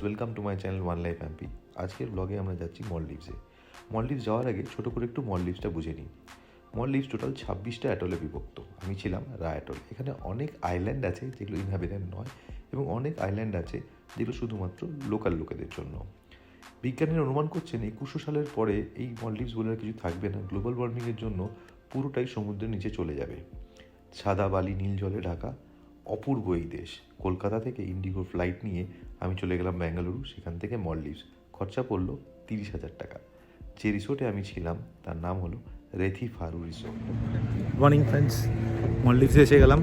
Welcome to my channel one life MP. আজকের ব্লগে আমরা যাচ্ছি মলদ্বীপসে। মলদ্বীপস যাওয়ার আগে ছোটো করে একটু মলদ্বীপসটা বুঝে নিই। মলদ্বীপস টোটাল 26টা অ্যাটলে বিভক্ত। আমি ছিলাম রা অ্যাটল। এখানে অনেক আইল্যান্ড আছে যেগুলো ইনহ্যাবিটেন্ট নয়, এবং অনেক আইল্যান্ড আছে যেগুলো শুধুমাত্র লোকাল লোকেদের জন্য। বিজ্ঞানীরা অনুমান করছেন 2100 সালের পরে এই মলদ্বীপস বলে আর কিছু থাকবে না। গ্লোবাল ওয়ার্মিংয়ের জন্য পুরোটাই সমুদ্রের নিচে চলে যাবে। সাদা বালি নীল জলে ঢাকা অপূর্ব এই দেশ। কলকাতা থেকে ইন্ডিগোর ফ্লাইট নিয়ে আমি চলে গেলাম বেঙ্গালুরু, সেখান থেকে মলদ্বীপস। খরচা পড়লো 30,000 টাকা। যে রিসোর্টে আমি ছিলাম তার নাম হলো রেথি ফারু রিসোর্ট। মর্নিং ফ্রেন্ডস, মলদ্বীপসে এসে গেলাম।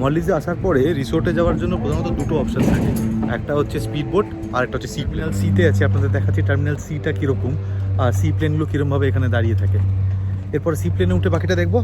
মলদ্বীপসে আসার পরে রিসোর্টে যাওয়ার জন্য প্রধানত দুটো অপশান থাকে। একটা হচ্ছে স্পিড বোট আর একটা হচ্ছে সি প্লেন। সিতে আছে, আপনাদের দেখাচ্ছি টার্মিনাল সিটা কীরকম আর সি প্লেনগুলো কীরকমভাবে এখানে দাঁড়িয়ে থাকে। এরপর সি প্লেনে উঠে বাকিটা দেখবো।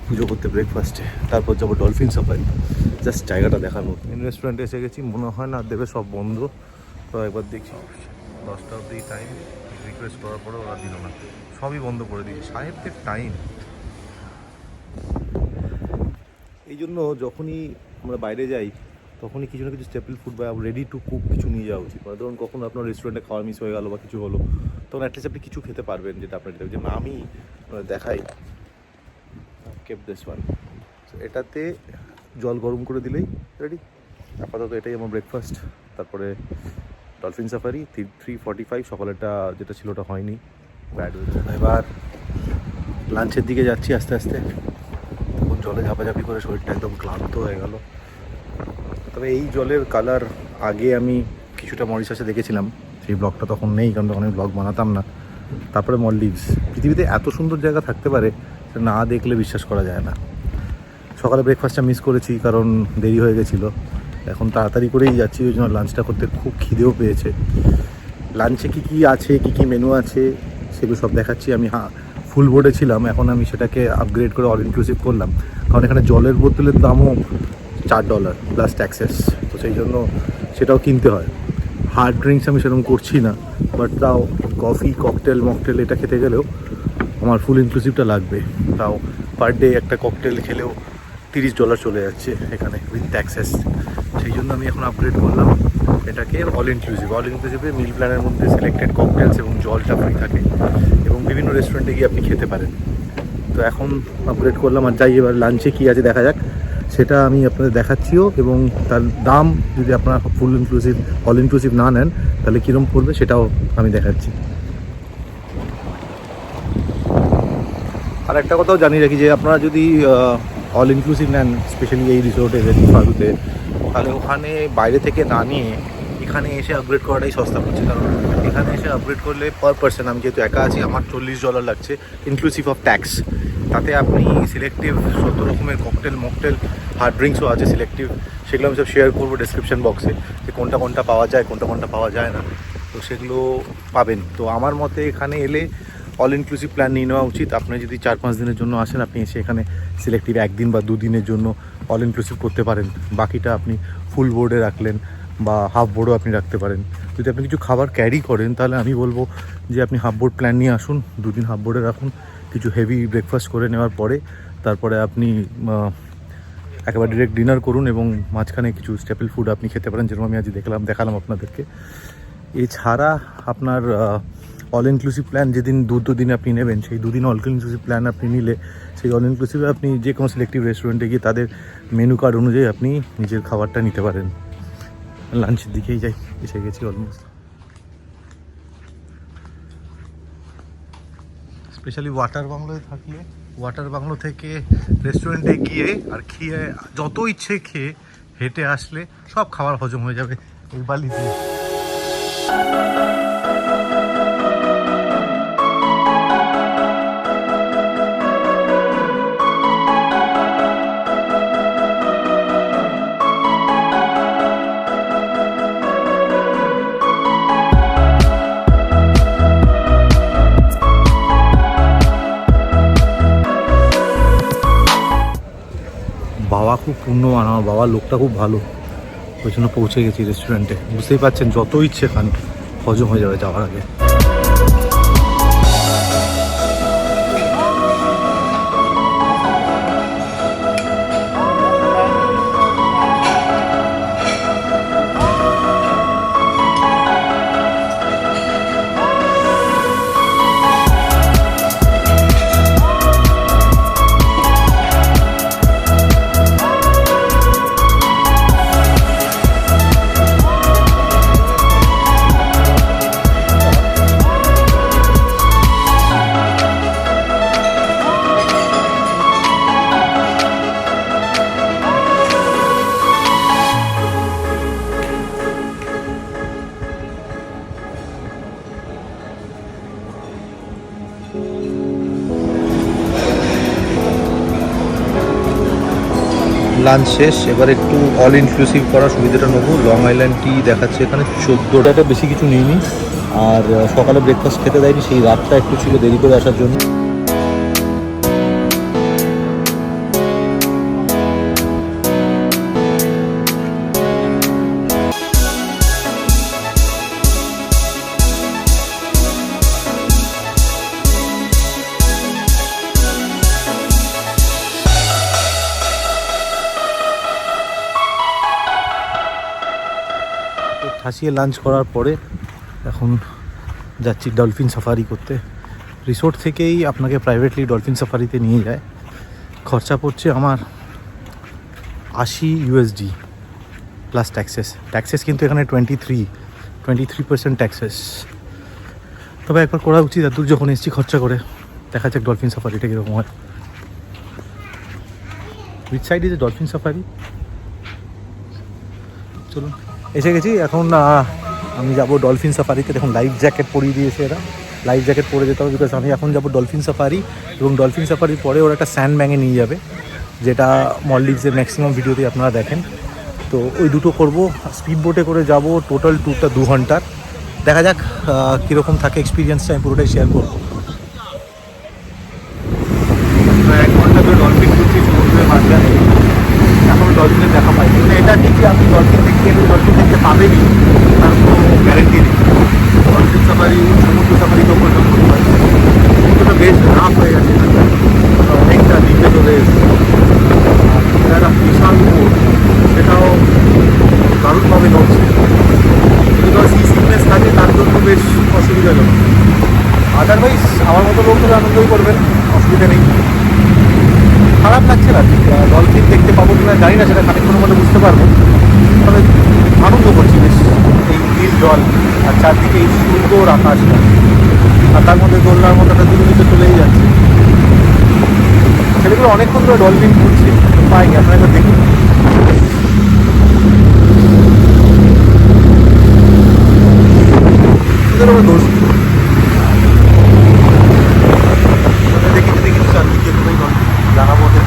পুজো করতে ব্রেকফাস্টে, তারপর যাবো ডলফিন সাফারি। জাস্ট জায়গাটা দেখানো। মেন রেস্টুরেন্টে এসে গেছি, মনে হয় না দেবে, সব বন্ধ। তো একবার দেখি, 10টা অবধি টাইম, রিকোয়েস্ট করার পরে ওরা দিল না, সবই বন্ধ করে দিই। সাহেবদের টাইম। এই জন্য যখনই আমরা বাইরে যাই তখনই কিছু না কিছু স্টেপল ফুড বা রেডি টু কুক কিছু নিয়ে যাওয়া উচিত। মানে ধরুন কখনো আপনার রেস্টুরেন্টে খাওয়া মিস হয়ে গেলো বা কিছু হলো, তখন অ্যাটলিস্ট আপনি কিছু খেতে পারবেন, যেটা আপনার যেমন আমি দেখাই কেপ দিস ওয়ান। এটাতে জল গরম করে দিলেই রেডি। আপাতত এটাই আমার ব্রেকফাস্ট। তারপরে ডলফিন সাফারি 3:45, সকালেরটা যেটা ছিল ওটা হয়নি, ব্যাড হয়েছে। এবার লাঞ্চের দিকে যাচ্ছি আস্তে আস্তে। তখন জলে ঝাপাঝাপি করে শরীরটা একদম ক্লান্ত হয়ে গেল। তবে এই জলের কালার আগে আমি কিছুটা মরিশাসে দেখেছিলাম, সেই ব্লগটা তখন নেই, কারণ তখন আমি ব্লগ বানাতাম না। তারপরে মলডিভস। পৃথিবীতে এত সুন্দর জায়গা থাকতে পারে না দেখলে বিশ্বাস করা যায় না। সকালে ব্রেকফাস্টটা মিস করেছি কারণ দেরি হয়ে গেছিলো। এখন তাড়াতাড়ি করেই যাচ্ছি, ওই জন্য লাঞ্চটা করতে খুব খিদেও পেয়েছে। লাঞ্চে কী কী আছে, কী কী মেনু আছে সেগুলো সব দেখাচ্ছি। আমি ফুল বোর্ডে ছিলাম, এখন আমি সেটাকে আপগ্রেড করে অল ইনক্লুসিভ করলাম, কারণ এখানে জলের বোতলের দামও $4 প্লাস ট্যাক্সেস, তো সেই জন্য সেটাও কিনতে হয়। হার্ড ড্রিঙ্কস আমি সেরকম করছি না, বাট তাও কফি, ককটেল, মকটেল এটা খেতে গেলেও আমার ফুল ইনক্লুসিভটা লাগবে। তাও পার ডে একটা ককটেল খেলেও $30 চলে যাচ্ছে এখানে উইথ ট্যাক্সেস। সেই জন্য আমি এখন আপগ্রেড করলাম এটাকে অল ইনক্লুসিভ। অল ইনক্লুসিভে মিল প্ল্যানের মধ্যে সিলেক্টেড ককটেলস এবং জলটা ফ্রি থাকে এবং বিভিন্ন রেস্টুরেন্টে গিয়ে আপনি খেতে পারেন। তো এখন আপগ্রেড করলাম, আর যাই এবার লাঞ্চে কী আছে দেখা যাক, সেটা আমি আপনাদের দেখাচ্ছিও। এবং তার দাম যদি আপনারা ফুল ইনক্লুসিভ অল ইনক্লুসিভ না নেন তাহলে কীরকম পড়বে সেটাও আমি দেখাচ্ছি। আর একটা কথাও জানিয়ে রাখি যে আপনারা যদি অল ইনক্লুসিভ নেন, স্পেশালি এই রিসোর্টে ফালুতে, তাহলে ওখানে বাইরে থেকে না নিয়ে এখানে এসে আপগ্রেড করাটাই সস্তা পড়ছে। কারণ এখানে এসে আপগ্রেড করলে পার পার্সন, আমি যেহেতু একা আছি, আমার $40 লাগছে ইনক্লুসিভ অফ ট্যাক্স। তাতে আপনি সিলেক্টিভ 100 রকমের ককটেল, মকটেল, হার্ড ড্রিঙ্কসও আছে সিলেক্টিভ, সেগুলো আমি সব শেয়ার করবো ডেসক্রিপশন বক্সে, যে কোনটা কোনটা পাওয়া যায়, কোনটা কোনটা পাওয়া যায় না, তো সেগুলো পাবেন। তো আমার মতে এখানে এলে অল ইনক্লুসিভ প্ল্যান নিয়ে নেওয়া উচিত। আপনি যদি 4-5 দিনের জন্য আসেন, আপনি এসে এখানে সিলেক্টিভ 1 দিন বা 2 দিনের জন্য অল ইনক্লুসিভ করতে পারেন। বাকিটা আপনি ফুল বোর্ডে রাখলেন বা হাফ বোর্ডও আপনি রাখতে পারেন। যদি আপনি কিছু খাবার ক্যারি করেন তাহলে আমি বলবো যে আপনি হাফ বোর্ড প্ল্যান নিয়ে আসুন, 2 দিন হাফ বোর্ডে রাখুন, কিছু হেভি ব্রেকফাস্ট করে নেওয়ার পরে তারপরে আপনি একেবারে ডিরেক্ট ডিনার করুন এবং মাঝখানে কিছু স্টেপল ফুড আপনি খেতে পারেন, যেরকম আমি আজ দেখালাম আপনাদেরকে। এছাড়া আপনার অল ইনক্লুসিভ প্ল্যান যেদিন 2 দিন আপনি নেবেন, সেই 2 দিন অল ইনক্লুসিভ প্ল্যান আপনি নিলে সেই অল ইনক্লুসিভে আপনি যে কোনো সিলেক্টিভ রেস্টুরেন্টে গিয়ে তাদের মেনু কার্ড অনুযায়ী আপনি নিজের খাবারটা নিতে পারেন। লাঞ্চের দিকেই যাই, এসে গেছি অলমোস্ট। স্পেশালি ওয়াটার বাংলোয় থাকলে ওয়াটার বাংলো থেকে রেস্টুরেন্টে গিয়ে আর খেয়ে যত ইচ্ছে খেয়ে হেঁটে আসলে সব খাবার হজম হয়ে যাবে এই বালি দিয়ে। বাবা খুব পুণ্যবান, আমার বাবার লোকটা খুব ভালো, ওই জন্য পৌঁছে গেছি রেস্টুরেন্টে। বুঝতেই পারছেন যত ইচ্ছে খান, হজম হয়ে যাবে যাওয়ার আগে। লাঞ্চ শেষ, এবার একটু অল ইনক্লুসিভ করার সুবিধাটা নেবো। লং আইল্যান্ড টি দেখাচ্ছে এখানে 14 টাকা, বেশি কিছু নিইনি। আর সকালে ব্রেকফাস্ট খেতে দেয়নি, সেই রাতটা একটু ছিল দেরি করে আসার জন্য। হাসিয়ে লাঞ্চ করার পরে এখন যাচ্ছি ডলফিন সাফারি করতে। রিসোর্ট থেকেই আপনাকে প্রাইভেটলি ডলফিন সাফারিতে নিয়ে যায়। খরচা পড়ছে আমার $80 প্লাস ট্যাক্সেস কিন্তু এখানে 23% ট্যাক্সেস। তবে একবার করা উচিত, এত দূর যখন এসেছি খরচা করে, দেখা যাক ডলফিন সাফারিটা কীরকম হয়। Which side is dolphin safari, চলুন এসে গেছি। এখন আমি যাব ডলফিন সাফারিতে। দেখুন লাইফ জ্যাকেট পরিয়ে দিয়েছে এরা, লাইফ জ্যাকেট পরে যেতে হবে, বিকজ আমি এখন যাবো ডলফিন সাফারি, এবং ডলফিন সাফারির পরে ওরা একটা স্যান্ড ব্যাঙে নিয়ে যাবে, যেটা মলডিভসের ম্যাক্সিমাম ভিডিওতেই আপনারা দেখেন। তো ওই দুটো করবো, স্পিড বোটে করে যাব। টোটাল ট্যুরটা 2 ঘন্টার। দেখা যাক কীরকম থাকে এক্সপিরিয়েন্সটা, আমি পুরোটাই শেয়ার করবো। 1 ঘন্টা ধরে ডলফিন ঘুরছি সমুদ্রের মাঝখানে, এখন ডলফিনের দেখা পাই। মানে এটা ঠিক যে আপনি ডলফিন দেখতে গেলে ডলফিন দেখতে পাবেনই, তার কোনো গ্যারেন্টি নেই। ডলফিন সাফারি, সমুদ্র সাফারি তো করতে পারি। সমুদ্রটা বেশ রাফ হয়ে গেছে, অনেকটা দ্বীপে চলে এসেছে। একটা বিশাল বোট, সেটাও দারুণভাবে নড়ছে। বিকজ সি সিকনেস থাকে, তার জন্য বেশ অসুবিধাজনক। আদারওয়াইজ আমার মতো লোক তো আনন্দই করবেন, অসুবিধা নেই। খারাপ লাগছে না, ডলফিন দেখতে পাবো কিনা জানি না, সেটা খানিকক্ষণের মধ্যে বুঝতে পারবো। তবে আনন্দ করছি বেশ, এই নীল জল আর চারদিকে এই সুন্দর আকাশটা, আর তার মধ্যে দোলনার মতো একটা দূরত্ব চলেই যাচ্ছে। ছেলেগুলো অনেকক্ষণ ধরে ডলফিন ঘুরছে, পাইনি। আপনারা একবার দেখুন। দোষ দেখি চারদিকে পুরোই ডলফিন, জানাবো ওদের।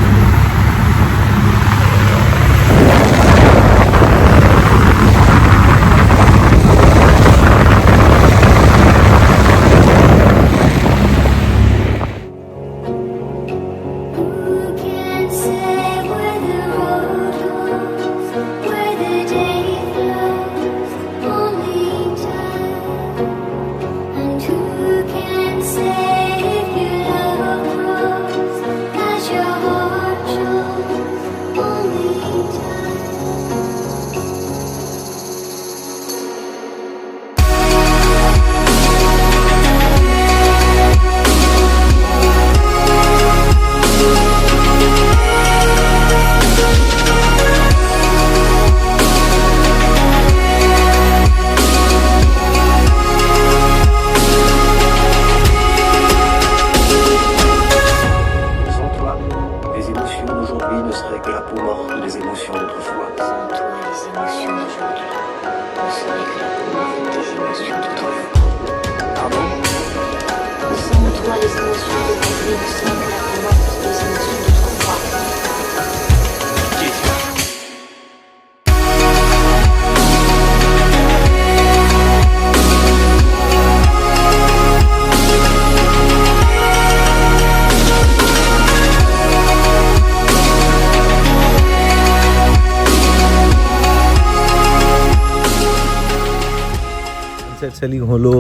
সেলিং হলো,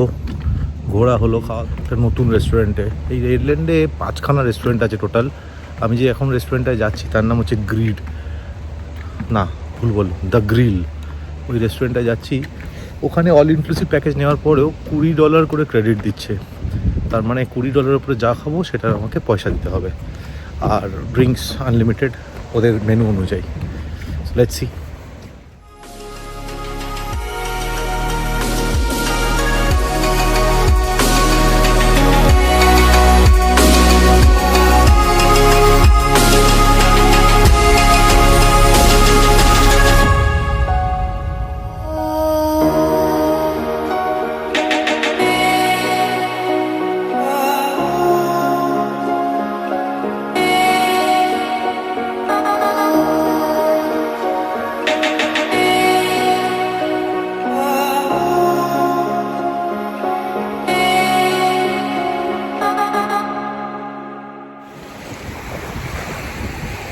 ঘোরা হলো, খাওয়া একটা নতুন রেস্টুরেন্টে। এই রেডল্যান্ডে 5খানা রেস্টুরেন্ট আছে টোটাল। আমি যে এখন রেস্টুরেন্টটায় যাচ্ছি তার নাম হচ্ছে গ্রিড, না ভুল বললাম, দ্য গ্রিল। ওই রেস্টুরেন্টটায় যাচ্ছি। ওখানে অল ইনক্লুসিভ প্যাকেজ নেওয়ার পরেও $20 করে ক্রেডিট দিচ্ছে। তার মানে $20 উপরে যা খাবো সেটার আমাকে পয়সা দিতে হবে, আর ড্রিঙ্কস আনলিমিটেড ওদের মেনু অনুযায়ী। Let's see.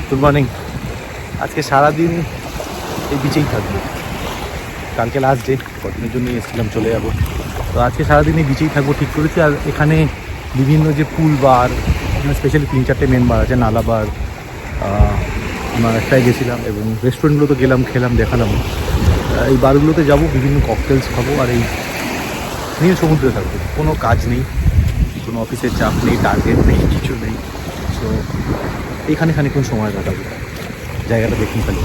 Good morning. আজকে সারাদিন এই বিচেই থাকবো। কালকে লাস্ট ডে, কদিনের জন্যই এসেছিলাম, চলে যাবো। তো আজকে সারাদিন এই বিচেই থাকবো ঠিক করেছি। আর এখানে বিভিন্ন যে পুল বার, এখানে স্পেশালি 3-4টে মেন বার আছে। নালা বার, আমরা একটাই গেছিলাম, এবং রেস্টুরেন্টগুলো তো গেলাম, খেলাম, দেখালাম। এই বারগুলোতে যাব, বিভিন্ন ককটেলস খাবো, আর এই নীল সমুদ্রে থাকবো। কোনো কাজ নেই, কোনো অফিসের চাপ নেই, টার্গেট নেই, কিছু নেই। সো এইখানে খানিকক্ষণ সময় কাটাবো, জায়গাটা দেখুন খালি।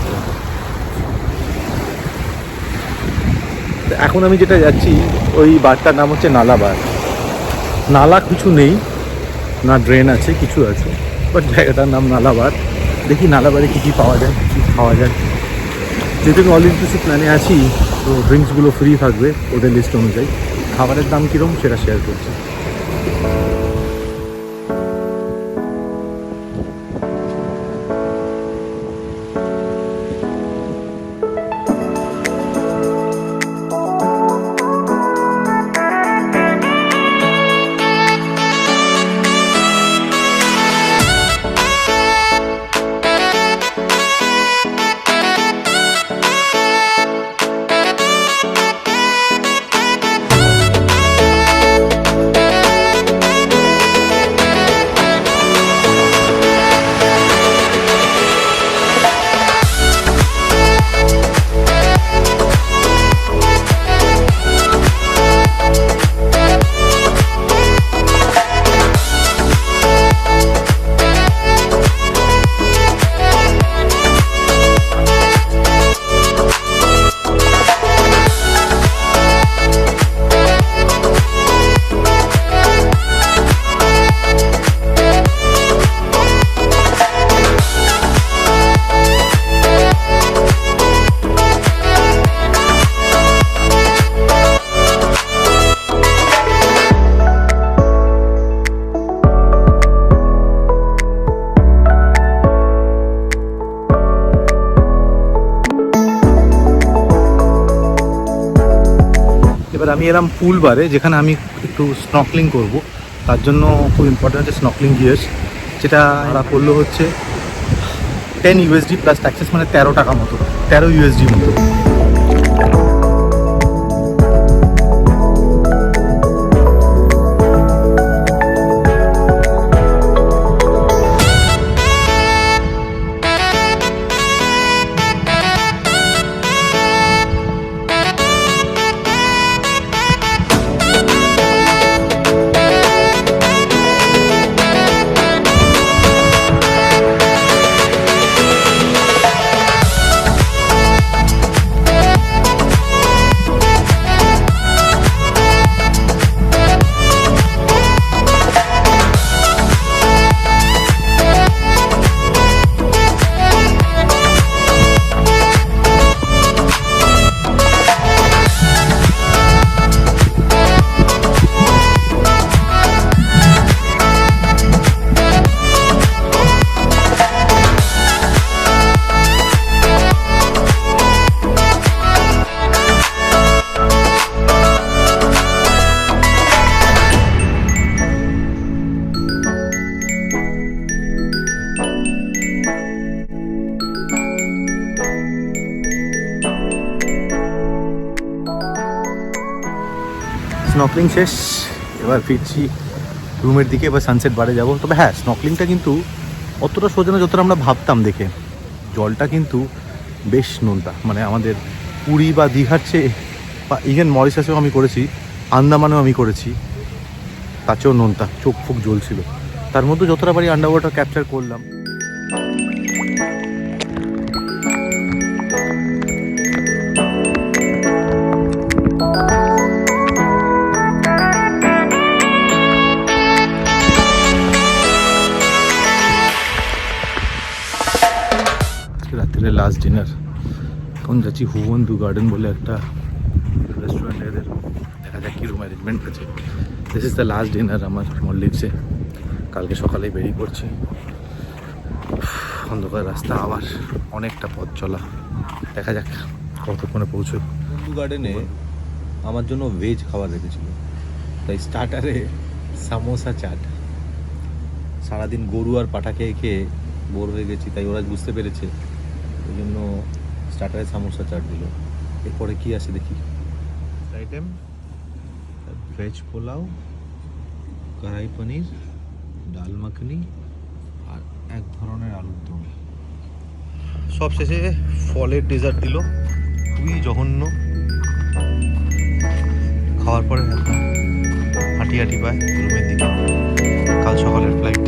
এখন আমি যেটা যাচ্ছি ওই বারটার নাম হচ্ছে নালা বার। নালা কিছু নেই, না ড্রেন আছে, কিছু আছে, বাট জায়গাটার নাম নালা বার। দেখি নালা বারে কী কী পাওয়া যায়, কী খাওয়া যায়। যেহেতু আমি অল ইনক্লুসিভ প্ল্যানে আছি, তো ড্রিঙ্কসগুলো ফ্রি থাকবে ওদের লিস্ট অনুযায়ী। খাবারের দাম কীরকম সেটা শেয়ার করছি। এবার আমি এলাম পুল বারে, যেখানে আমি একটু স্নকলিং করব। তার জন্য খুব ইম্পর্টেন্ট আছে স্নকলিং গিয়ার্স, যেটা আমরা করলো হচ্ছে 10 USD প্লাস ট্যাক্সেস, মানে 13 টাকা মতো, 13 USD মতো। স্নকলিং শেষ, এবার ফিরছি রুমের দিকে। এবার সানসেট বারে যাব। তবে হ্যাঁ, স্নকলিংটা কিন্তু অতটা সোজা না যতটা আমরা ভাবতাম দেখে। জলটা কিন্তু বেশ নোনতা, মানে আমাদের পুরী বা দীঘার চেয়ে, বা ইভেন মরিশাসেও আমি করেছি, আন্দামানেও আমি করেছি, তার চেয়েও নোনতা। চোখ ফোক জ্বলছিল। তার মধ্যে যতটা পারি আন্ডার ওয়াটার ক্যাপচার করলাম। রাত্রে লাস্ট ডিনার। এখন যাচ্ছি হুবন্ধু গার্ডেন বলে একটা রেস্টুরেন্ট, এদের দেখা যাক কী রুম অ্যারেঞ্জমেন্ট আছে। This is the last dinner আমার মলদ্বীপসে। কালকে সকালে বেরিয়ে পড়ছি। অন্ধকার রাস্তা, আবার অনেকটা পথ চলা। দেখা যাক কতক্ষণে পৌঁছোই। হুবন্ধু গার্ডেনে আমার জন্য ভেজ খাবার রেখেছিল, তাই স্টার্টারে সামোসা চাট। সারাদিন গরু আর পাঠা খেয়ে খেয়ে বোর হয়ে গেছি, তাই ওরা বুঝতে পেরেছে, ওই জন্য স্টার্টারে সামোসা চাট দিল। এরপরে কি আছে দেখি। আইটেম ভেজ পোলাও, কড়াই পনির, ডাল মাখনি আর এক ধরনের আলুর দম। সব শেষে ফলের ডেজার্ট দিল, খুবই জঘন্য। খাওয়ার পরে এখন হাঁটি হাঁটি পায় রুমের দিকে। কাল সকালের ফ্লাইট।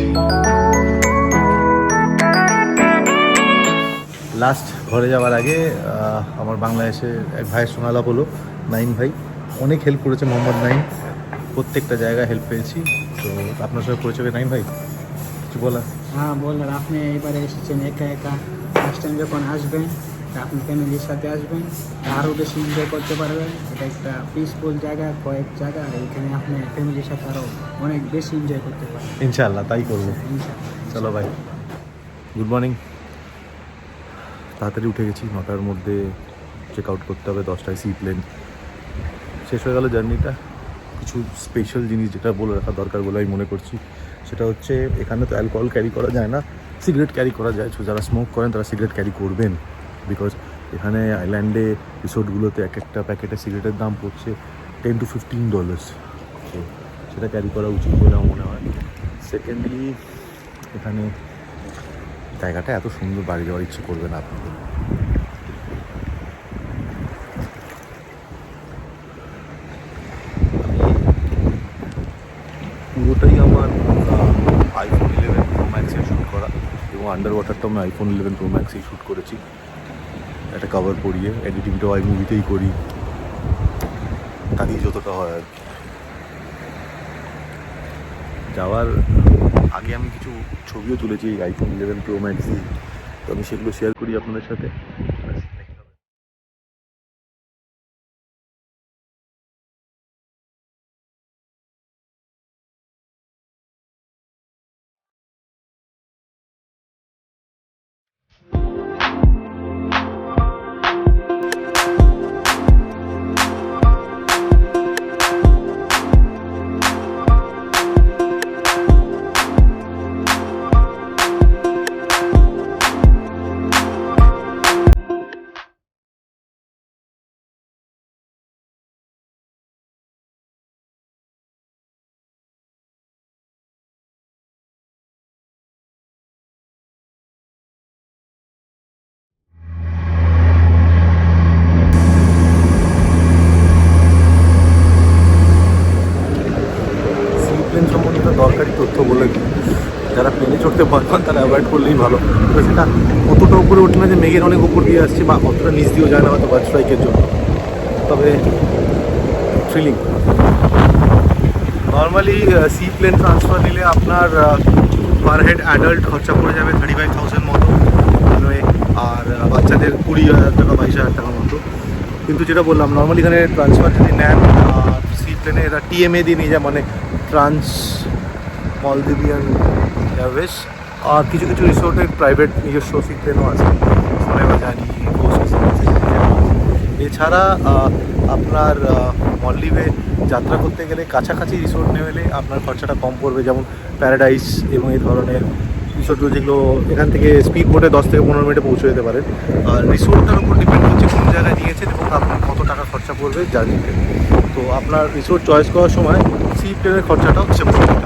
লাস্ট ঘরে যাওয়ার আগে আমার বাংলাদেশে এক ভাইয়ের সঙ্গে আলাপ হলো, নাইম ভাই। অনেক হেল্প করেছে মোহাম্মদ নাইম, প্রত্যেকটা জায়গায় হেল্প পেয়েছি। তো আপনার সঙ্গে পরিচয়। নাইম ভাই কিছু বলা? হ্যাঁ বললাম, আপনি এবারে এসেছেন একা একা, ফার্স্ট টাইম যখন আসবেন তা আপনি ফ্যামিলির সাথে আসবেন, আরও বেশি এনজয় করতে পারবেন। এটা একটা পিসফুল জায়গা, কয়েক জায়গা, এখানে আপনি ফ্যামিলির সাথে আরও অনেক বেশি এনজয় করতে পারবেন। ইনশাআল্লাহ তাই করবো। ইনশাআল্লাহ। চলো ভাই, গুড মর্নিং। তাড়াতাড়ি উঠে গেছি, 9টার মধ্যে চেক আউট করতে হবে, 10টায় সি প্লেন। শেষ হয়ে গেল জার্নিটা। কিছু স্পেশাল জিনিস যেটা বলে রাখা দরকার বলে আমি মনে করছি, সেটা হচ্ছে এখানে তো অ্যালকোহল ক্যারি করা যায় না, সিগারেট ক্যারি করা যায়। সো যারা স্মোক করেন তারা সিগারেট ক্যারি করবেন, বিকজ এখানে আইল্যান্ডে রিসোর্টগুলোতে এক একটা প্যাকেটের সিগারেটের দাম পড়ছে $10 to $15। সো সেটা ক্যারি করা উচিত বলে আমার মনে হয়। সেকেন্ডলি, এখানে জায়গাটা এত সুন্দর, বাড়ি যাওয়ার ইচ্ছে করবে না আপনাদের। পুরোটাই আমার iPhone 11 Pro Max এ শ্যুট করা, এবং আন্ডার ওয়াটারটা আমি iPhone 11 Pro Max এই শ্যুট করেছি একটা কভার পরিয়ে। এডিটিংটাও মুভিতেই করি, কাজই যতটা হয় আর কি। যাওয়ার আগে আমি কিছু ছবিও তুলেছি এই iPhone 11 Pro Max দিয়ে, তো আমি সেগুলো শেয়ার করি আপনাদের সাথে। প্লেন সম্বন্ধিত দরকারি তথ্য বলে দিই, যারা প্লেনে চড়তে ভয় পান তারা অ্যাভয়েড করলেই ভালো। তো সেটা অতটা উপরে ওঠে না যে মেঘের অনেক উপর দিয়ে আসছে, বা অতটা নিচ দিয়েও যায় না হয়তো বার্ড স্ট্রাইকের জন্য, তবে thrilling. Normally seaplane transfer নিলে আপনার পার হেড অ্যাডাল্ট খরচা পড়ে যাবে 35,000 মতো, আর বাচ্চাদের 20,000 টাকা 22,000 টাকা মতো। কিন্তু যেটা বললাম, নর্মালি এখানে ট্রান্সফার যদি নেন সি প্লেনে, এরা TMA দিয়ে নিয়ে যায়, মানে ট্রান্স মলদিভিয়ান এয়ারওয়েজ। আর কিছু কিছু রিসোর্টের প্রাইভেট নিজস্ব সি প্লেনও আছে, সোনাইবাজারি, এছাড়া আপনার মলদ্বীপে যাত্রা করতে গেলে কাছাকাছি রিসোর্ট নেওয়ালে আপনার খরচাটা কম পড়বে, যেমন প্যারাডাইস এবং এই ধরনের রিসোর্টগুলো, যেগুলো এখান থেকে স্পিড বোটে 10 থেকে 15 মিনিটে পৌঁছে যেতে পারেন। আর রিসোর্টটার উপর ডিপেন্ড করছে কোন জায়গায় নিয়েছেন এবং আপনার কত টাকা খরচা পড়বে জার্নিতে। তো আপনার রিসোর্ট চয়েস করার সময় সি প্লেনের খরচাটাও হিসেব করতে হবে।